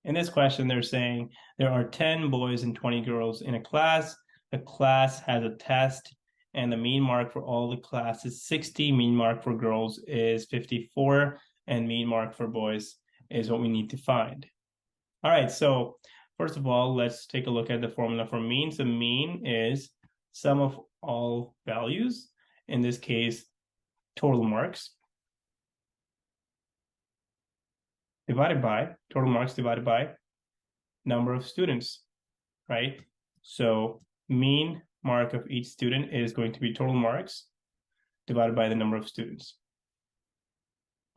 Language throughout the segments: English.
in this question, they're saying there are 10 boys and 20 girls in a class. The class has a test, and the mean mark for all the class is 60. Mean mark for girls is 54, and mean mark for boys is what we need to find. All right, so first of all, let's take a look at the formula for mean. So mean is sum of all values, in this case, total marks, divided by, total marks divided by number of students, right? So mean mark of each student is going to be total marks divided by the number of students.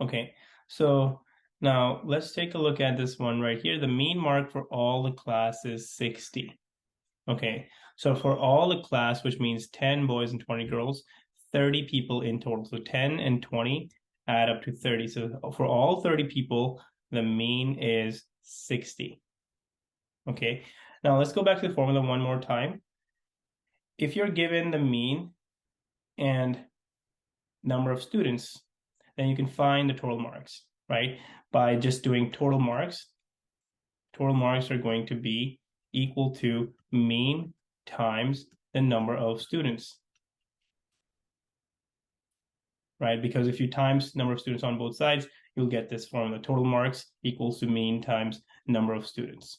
Okay, so now let's take a look at this one right here. The mean mark for all the class is 60. Okay, so for all the class, which means 10 boys and 20 girls, 30 people in total. So 10 and 20 add up to 30. So for all 30 people, the mean is 60. Okay, now let's go back to the formula one more time. If you're given the mean and number of students, then you can find the total marks, right? By just doing total marks. Total marks are going to be equal to mean times the number of students, right? Because if you times number of students on both sides, you'll get this formula. Total marks equals to mean times number of students.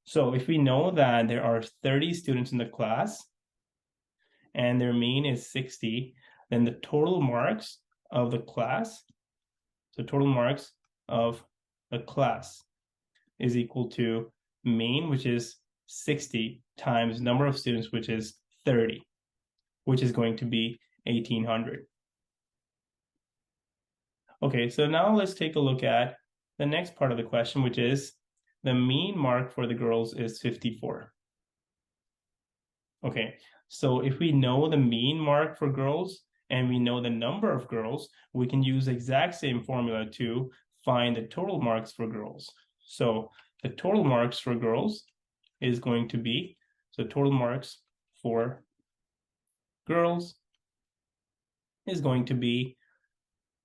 So if we know that there are 30 students in the class and their mean is 60, then the total marks of the class, so total marks of the class is equal to mean, which is 60, times number of students, which is 30, which is going to be 1,800. Okay, so now let's take a look at the next part of the question, which is the mean mark for the girls is 54. Okay, so if we know the mean mark for girls and we know the number of girls, we can use the exact same formula to find the total marks for girls. So the total marks for girls is going to be, so total marks for girls is going to be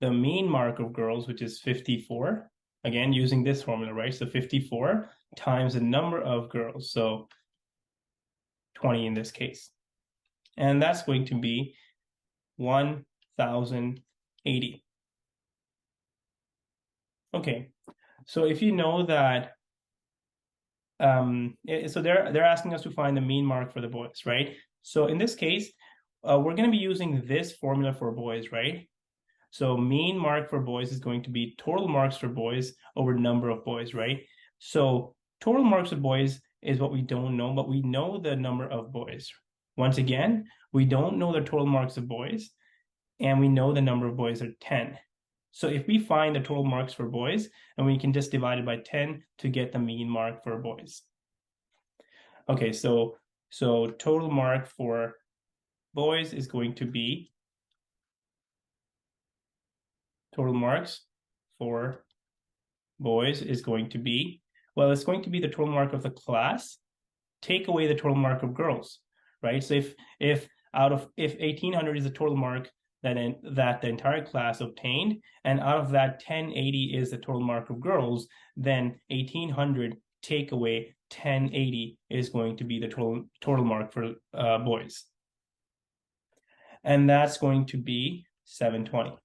the mean mark of girls, which is 54. Again, using this formula, right? So 54 times the number of girls, so 20 in this case. And that's going to be 1,080. Okay, so if you know that, so they're asking us to find the mean mark for the boys, right? So in this case, we're going to be using this formula for boys, right? So mean mark for boys is going to be total marks for boys over number of boys, right? So total marks of boys is what we don't know, but we know the number of boys. Once again, we don't know the total marks of boys, and we know the number of boys are 10. So if we find the total marks for boys, and we can just divide it by 10 to get the mean mark for boys. Okay, so total mark for boys is going to be, total marks for boys is going to be, well, it's going to be the total mark of the class, take away the total mark of girls, right? So if 1,800 is the total mark that the entire class obtained, and out of that 1,080 is the total mark of girls, then 1,800 take away 1,080 is going to be the total mark for boys. And that's going to be 720.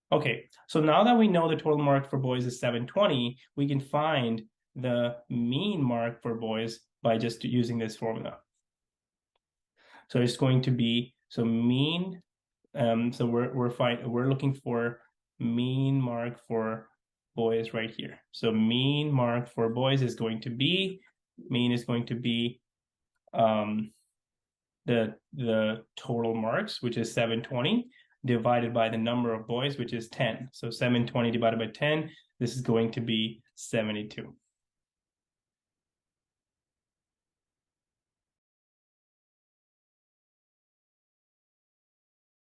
Okay, so now that we know the total mark for boys is 720, we can find the mean mark for boys by just using this formula. So it's going to be, so mean, so we're looking for mean mark for boys right here. So mean mark for boys is going to be, mean is going to be the total marks, which is 720, divided by the number of boys, which is 10. So 720 divided by 10, this is going to be 72.